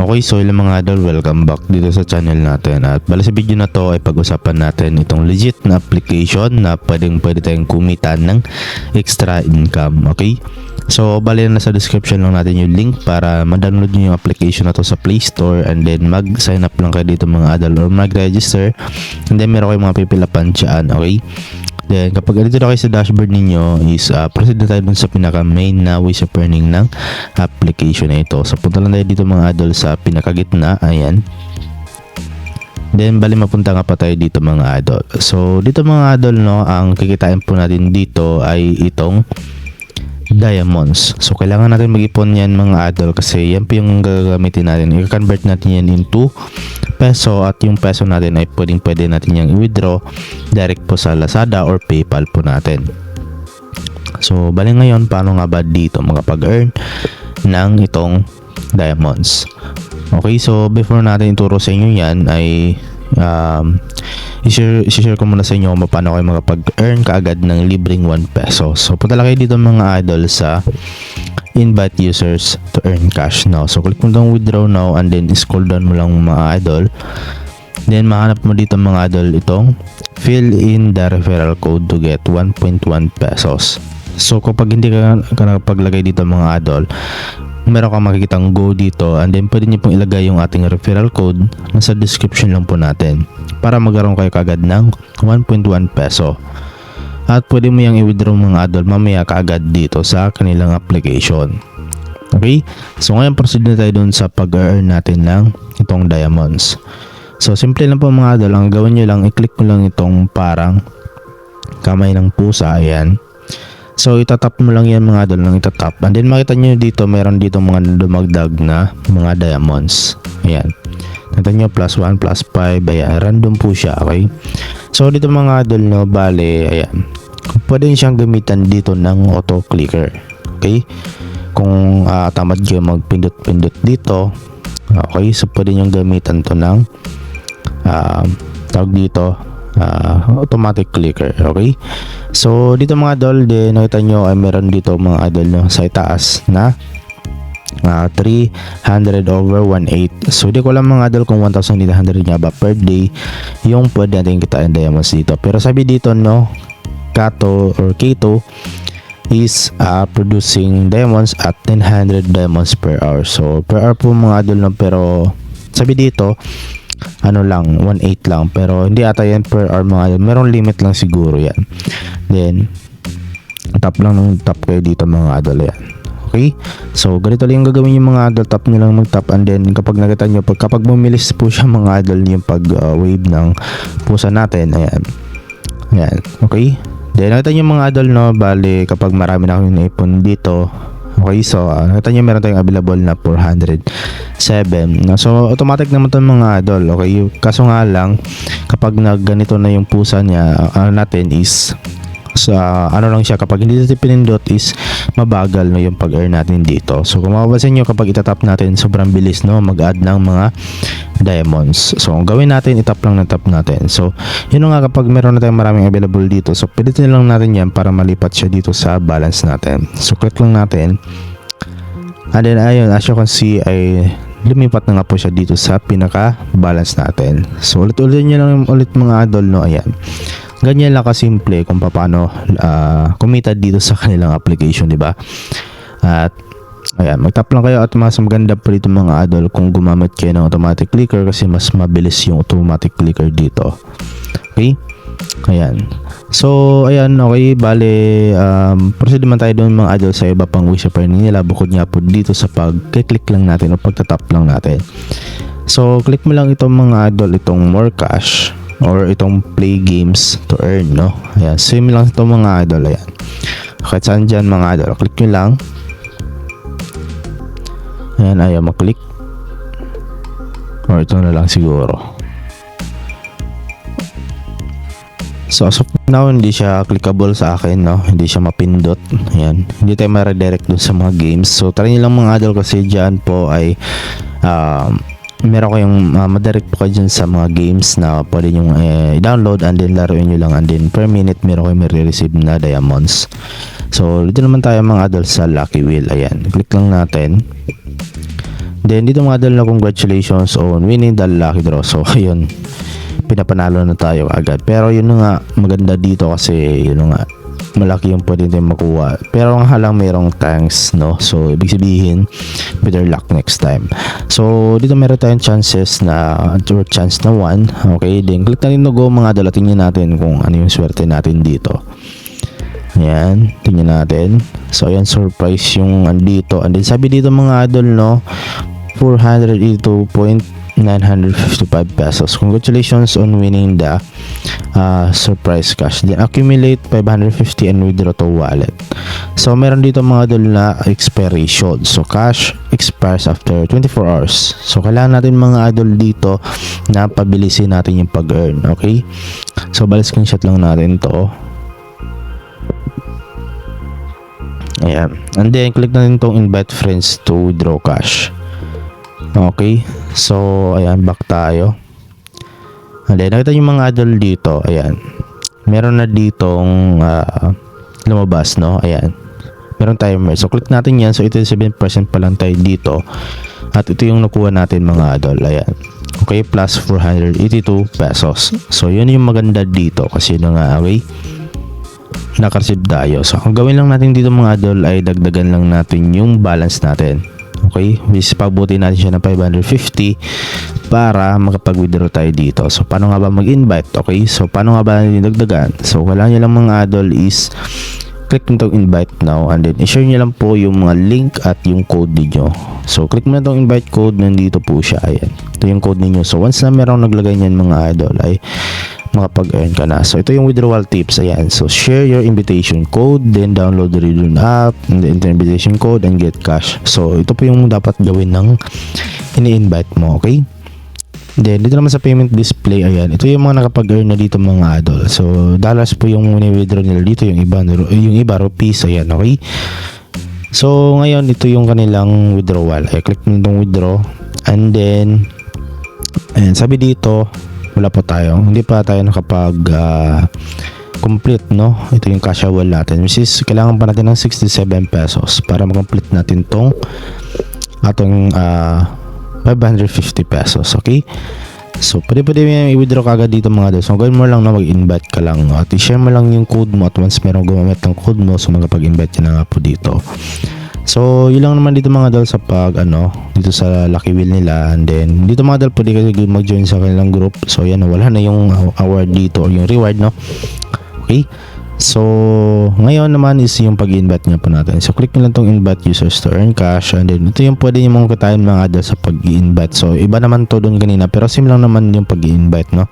Okay, so ilang mga idol, welcome back dito sa channel natin. At bali sa video na to ay pag-usapan natin itong legit na application na pwede tayong kumita ng extra income. Okay, so bali na sa description lang natin yung link para ma-download nyo yung application na to sa Play Store, and then mag-sign up lang kayo dito mga idol or mag-register, and then meron kayong mga pipilapan dyan. Okay, then kapag dito na kayo sa dashboard ninyo is proceed na tayo dun sa pinaka main na ways of earning ng application na ito. So punta lang tayo dito mga idol sa pinaka gitna, ayan. Then bali mapunta nga pa tayo dito mga idol. So dito mga idol, no, ang kikitain po natin dito ay itong diamonds. So kailangan natin mag-ipon yan mga idol kasi yan po yung gagamitin natin. I-convert natin yan into peso, at yung peso natin ay pwede natin yung i-withdraw direct po sa Lazada or PayPal po natin. So bali ngayon, paano nga ba dito makapag-earn ng itong diamonds? Okay, so before natin ituro sa inyo yan ay i-share ko muna sa inyo kung paano kayo makapag-earn kaagad ng libreng 1 peso. So punta lang kayo dito mga idol sa invite users to earn cash now. So click mo lang withdraw now, and then scroll down mo lang mga idol. Then mahanap mo dito mga idol itong fill in the referral code to get 1.1 pesos. So kapag hindi ka nakapaglagay dito mga idol, meron kang makikitang go dito, and then pwede nyo pong ilagay yung ating referral code nasa description lang po natin para magkaroon kayo kagad ng 1.1 peso. At pwede mo yung i-withdraw mga idol mamaya kaagad dito sa kanilang application. Okay, so ngayon proceed na tayo dun sa pag-earn natin ng itong diamonds. So simple lang po mga idol, ang gawin nyo lang, i-click mo lang itong parang kamay ng pusa, ayan. So itatap mo lang yan mga idol, lang itatap, and then makita nyo dito meron dito mga dumagdag na mga diamonds, ayan. Nakita nyo plus 1 plus 5, ayan, random po siya. Okay, so dito mga idol, no, bale, ayan, pwede siyang gamitan dito ng auto clicker. Okay, kung tamad kayo magpindot-pindot dito, okay, so pwede nyo gamitan to ng tawag dito automatic clicker. Okay, so dito mga idol, din nakita nyo ay meron dito mga idol, no, sa itaas na 300 over 1.8. So di ko lang mga idol kung 1,800 nga ba per day yung pwede natin kitain diamonds dito. Pero sabi dito, no, Kato or Kato is producing diamonds at 900 diamonds per hour. So per hour po mga idol, no, pero sabi dito ano lang 1.8 lang, pero hindi ata yan per hour mga idol, merong limit lang siguro yan. Then tap lang ng tap kayo dito mga idol, yan. Okay, so ganito lang yung gagawin yung mga idol, tap nyo lang mag-tap, and then kapag nakita nyo, kapag bumilis po siya mga idol yung pag wave ng pusa natin, ayan, ayan. Okay, then nakita nyo mga idol, no, bali kapag marami na akong naipon dito, okay, so nakita nyo meron tayong available na 407. So automatic naman ito mga idol. Okay, kaso nga lang kapag ganito na yung pusa niya, natin is sa ano lang siya, kapag hindi natin pinindot is mabagal, no, yung pag-earn natin dito. So kung mapapansin nyo, kapag itatap natin sobrang bilis, no, mag-add ng mga diamonds. So ang gawin natin, itap lang na tap natin. So yun nga, kapag meron na tayong maraming available dito, so pilitin lang natin yan para malipat siya dito sa balance natin. So click lang natin, and then ayun, as you can see ay lumipat na nga po siya dito sa pinaka balance natin. So ulit-ulit nyo lang ulit mga idol, no, ayan. Ganyan lang kasimple kung paano kumita dito sa kanilang application, di ba? At ayan, mag-tap lang kayo, at mas maganda pa dito mga idol kung gumamit kayo ng automatic clicker kasi mas mabilis yung automatic clicker dito. Okay? Ayan. So, ayan, okay, bale, proceed naman tayo doon mga idol sa iba pang wish of earning nila bukod nga po dito sa pag-click lang natin o pagtatap lang natin. So, click mo lang itong mga idol, itong more cash or itong play games to earn, no? Ayan, same lang itong mga idol, ayan. Kahit saan dyan mga idol, click nyo lang. Ayan, ayaw maklik. Or ito na lang siguro. So as of now, hindi siya clickable sa akin, no? Hindi siya mapindot. Ayan, hindi tayo ma-redirect dun sa mga games. So try nyo lang mga idol kasi dyan po ay meron kayong madirect po kayo dyan sa mga games na pwede nyo i-download, and then laruin nyo lang, and then per minute meron kayong may-receive na diamonds. So dito naman tayo mga idol sa Lucky Wheel. Ayan, click lang natin. Then dito mga idol na congratulations on winning the lucky draw. So ayun, pinapanalo na tayo agad. Pero yun na nga, maganda dito kasi yun na nga, malaki yung pwede tayong makuha. Pero ang halang merong thanks, no? So ibig sabihin, better luck next time. So dito meron tayong chances na, or chance na 1. Okay, then click natin na go mga idol at tingnan natin kung ano yung swerte natin dito. Ayan, tingnan natin. So ayan, surprise yung andito. And then sabi dito mga idol, no, 482.955 pesos. Congratulations on winning the surprise cash. Then accumulate 550 and withdraw to wallet. So meron dito mga idol na expiration. So cash expires after 24 hours. So kailangan natin mga idol dito na pabilisin natin yung pag-earn. Okay, so balik screenshot lang natin to. Ayan, and then click natin tong invite friends to withdraw cash. Okay, so ayan, back tayo. And then nakita yung mga idol dito, ayan, meron na ditong lumabas, no? Ayan, meron timer. So click natin yan. So ito yung 7% pa lang tayo dito. At ito yung nakuha natin mga idol. Ayan, okay, plus 482 pesos. So yun yung maganda dito kasi yun nga, okay, nakareceive tayo. So ang gawin lang natin dito mga idol ay dagdagan lang natin yung balance natin. Okay, which pabuti natin siya ng 550 para makapag-withdraw tayo dito. So paano nga ba mag-invite? Okay, so paano nga ba natin dagdagan? So kailangan nyo lang mga idol is click nyo itong invite now and then i-share nyo lang po yung mga link at yung code niyo. So click mo na itong invite code, nandito po siya. Ayan, ito yung code niyo. So once na merong naglagay niyan mga idol ay makapag-earn ka na. So ito yung withdrawal tips. Ayan, so share your invitation code, then download the Redoon app and the invitation code and get cash. So ito po yung dapat gawin ng ini-invite mo. Okay, then dito naman sa payment display, ayan, ito yung mga nakapag-earn na dito mga idol. So dollars po yung withdraw nila dito, yung iba rupees. Ayan, okay, so ngayon ito yung kanilang withdrawal. Ay click mo itong withdraw and then ayan, sabi dito wala pa tayo, hindi pa tayo nakapag complete, no? Ito yung cash wall natin, which is kailangan pa natin ng 67 pesos para ma-complete natin tong atong 550 pesos. Okay, so pwede i-withdraw kagad dito mga idol. So gawin mo lang na mag-invite ka lang, no? At i-share mo lang yung code mo at once merong gumamit ng code mo, so magpag-invite ka na nga po dito. So yun lang naman dito mga idol sa dito sa Lucky Wheel nila. And then dito mga idol pwede kayo mag-join sa kanilang group. So yan, wala na yung award dito or yung reward, no? Okay, so ngayon naman is yung pag-invite nga po natin. So click nyo lang tong invite users to earn cash and then ito yung pwede nyo mga katayin mga idol sa pag-invite. So iba naman to doon kanina pero same lang naman yung pag-invite, no?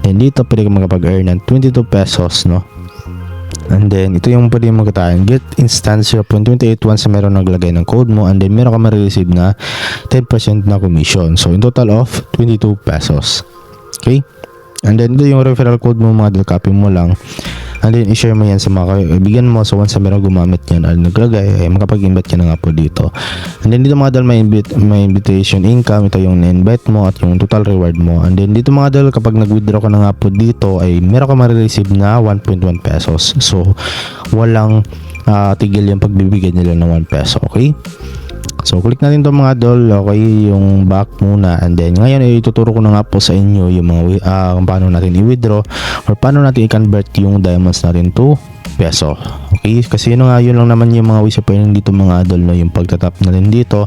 And dito pwede ka makapag-earn ng 22 pesos, no? And then ito yung pwede mong kataan, get instant 0.28 once meron naglagay ng code mo, and then meron ka ma-receive na 10% na commission. So in total of 22 pesos. Okay, and then ito yung referral code mo mga idol, copy mo lang and then i-share mo yan sa mga kaibigan mo. So once na meron gumamit yan at naglagay ay makapag-invite ka na nga po dito. And then dito mga idol may invitation income, ito yung na-invite mo at yung total reward mo. And then dito mga idol kapag nag-withdraw ka na nga po dito ay meron ka ma-receive na 1.1 pesos. So walang tigil yung pagbibigay nila ng 1 peso. Okay, so click natin to mga idol. Okay, yung back muna and then ngayon ay ituturo ko na nga po sa inyo yung mga kung paano natin i-withdraw or paano natin i-convert yung diamonds natin to peso. Okay, kasi yun lang naman yung mga ways of earning dito mga idol, no? Yung pagtatap natin dito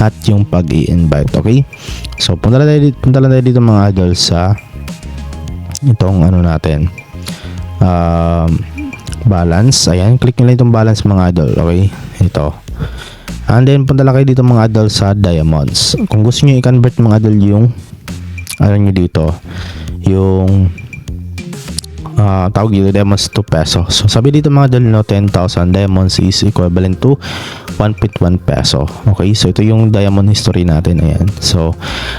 at yung pag-i-invite. Okay, so punta lang tayo dito mga idol sa itong natin balance. Ayan, click nyo lang itong balance mga idol. Okay, ito. And then punta lang kayo dito mga idol sa diamonds. Kung gusto niyo i-convert mga idol yung nyo dito, yung tawag dito diamonds to peso. So sabi dito mga idol, no, 10,000 diamonds is equivalent to 1.1 peso. Okay, so ito yung diamond history natin. Ayan, so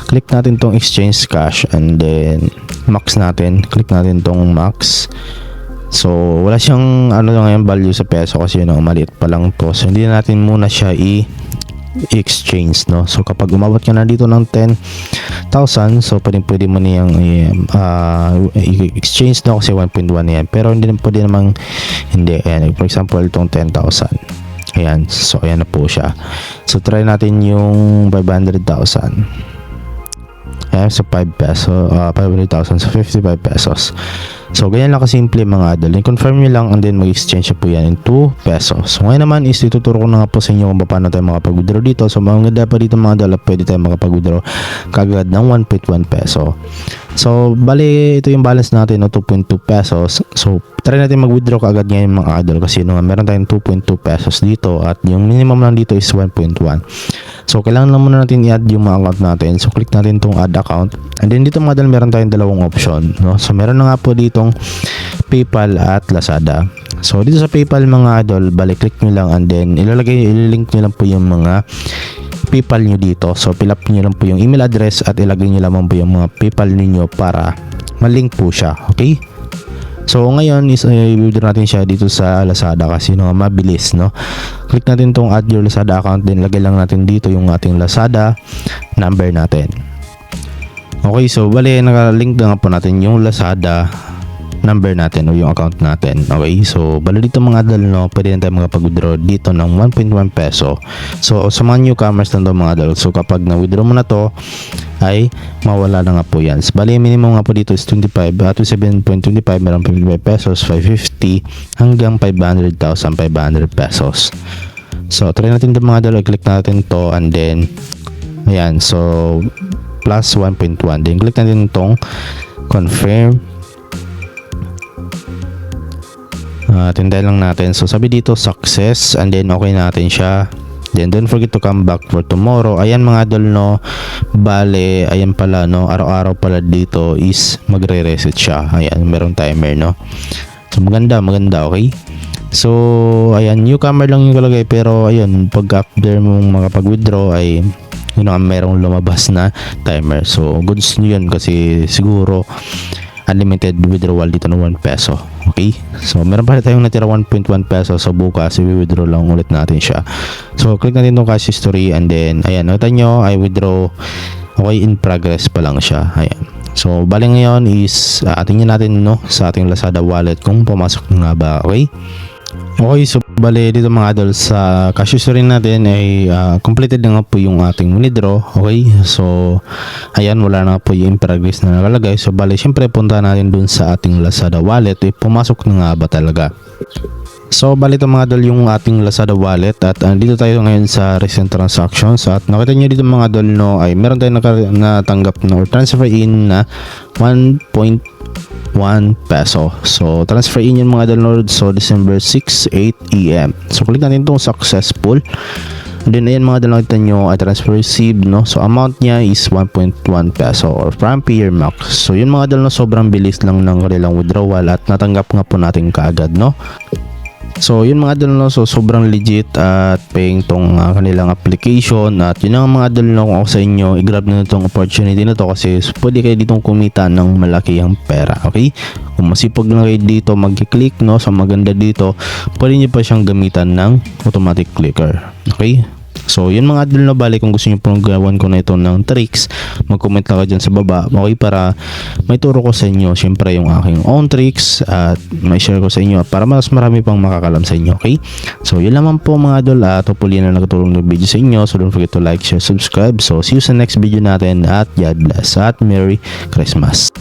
click natin tong exchange cash and then max natin, click natin tong max. So wala siyang ngayon value sa peso kasi yun maliit pa lang to. So hindi natin muna siya i-exchange, no? So kapag umabot ka na dito ng 10,000, so pwede mo niyang i-exchange, no? Kasi 1.1 yan. Pero hindi pwede namang hindi. Ayan, for example itong 10,000. Ayan, so ayan na po siya. So try natin yung 500,000. Ayan, so 500,000, so 55 pesos. So ganyan lang kasimple mga idol. I-confirm nyo lang and then mag-exchange po yan in 2 pesos. So ngayon naman is ituturo ko na nga po sa inyo kung paano tayo makapag-withdraw dito. So maganda pa dito mga idol, pwede tayo makapag-withdraw kagad ng 1.1 peso. So bali ito yung balance natin no, 2.2 pesos. So try natin mag-withdraw kaagad ngayon mga idol kasi no, meron tayong 2.2 pesos dito at yung minimum lang dito is 1.1. So kailangan lang muna natin i-add yung mga account natin. So click natin tong add account and then dito mga idol meron tayong dalawang option no. So meron na nga po ditong PayPal at Lazada. So dito sa PayPal mga idol, bali click nyo lang and then ililink nyo lang po yung mga PayPal nyo dito. So fill up nyo lang po yung email address at ilagay nyo lamang po yung mga PayPal niyo para malink po siya. Okay? So ngayon is i-withdraw natin siya dito sa Lazada kasi no, mabilis no. Click natin tong add your Lazada account, then lagay lang natin dito yung ating Lazada number natin. Okay, so bali naka-link na nga po natin yung Lazada number natin o yung account natin. Okay, so bali dito mga idol no, pwede na tayo makapag-withdraw dito ng 1.1 peso. So sa mga newcomers na to mga idol, so kapag na-withdraw mo na to ay mawala na nga po yan. So, bali minimum nga po dito is 25 at 7.25 meron 55 pesos, 550 hanggang 500,500 pesos. So try natin ito mga idol, click natin to and then ayan, so plus 1.1, then click natin itong confirm. Tinday lang natin. So sabi dito success and then okay natin siya. Then don't forget to come back for tomorrow. Ayan mga idol no. Bale, ayan pala no. Araw-araw pala dito is magre-reset siya. Ayan, meron timer no. So maganda, okay. So ayan, newcomer lang yung kalagay pero ayun, pag after mong makapag-withdraw ay merong lumabas na timer. So goods nyo yun kasi siguro unlimited withdrawal dito ng 1 peso. Okay? So, meron pa rin tayong natira 1.1 peso. So, bukas, i-withdraw lang ulit natin siya. So, click natin itong cash history and then, ayan, nakita nyo, I withdraw. Okay, in progress pa lang siya. Ayan. So, bali ngayon is, tingnan natin, no, sa ating Lazada wallet kung pumasok na nga ba. Okay? Okay, so bali dito mga idol sa cash history natin ay completed na nga po yung ating withdraw. Okay, so ayan, wala na po yung progress na nakalagay. So bali syempre punta natin dun sa ating Lazada wallet, pumasok na nga ba talaga. So bali ito mga idol yung ating Lazada wallet at dito tayo ngayon sa recent transactions at nakita nyo dito mga idol no, ay meron tayong natanggap na or transfer in na 1.1 peso. So transfer in yung mga download so December 6, 8 AM. So click natin itong successful. And then ayan mga download nyo ay transfer received no. So amount niya is 1.1 peso or from Payer Max. So yun mga download sobrang bilis lang ng kanilang withdrawal at natanggap nga po natin kaagad no. So yun mga idol no, so sobrang legit at paying tong kanilang application at yun ang mga idol no, kung ako sa inyo i-grab na itong opportunity na to kasi pwede kayo ditong kumita ng malaki ang pera. Okay, kung masipag lang kayo dito mag-click no, so maganda dito pwede nyo pa siyang gamitan ng automatic clicker. Okay, so yun mga idol no, bali kung gusto nyo pong gawan ko na ito ng tricks, mag-comment lang kayo dyan sa baba. Okay, para may turo ko sa inyo syempre yung aking own tricks at may share ko sa inyo para mas marami pang makakalam sa inyo. Okay, so yun naman po mga idol at hopefully na nakatulong ng video sa inyo. So don't forget to like, share, subscribe. So see you sa next video natin at God bless at Merry Christmas.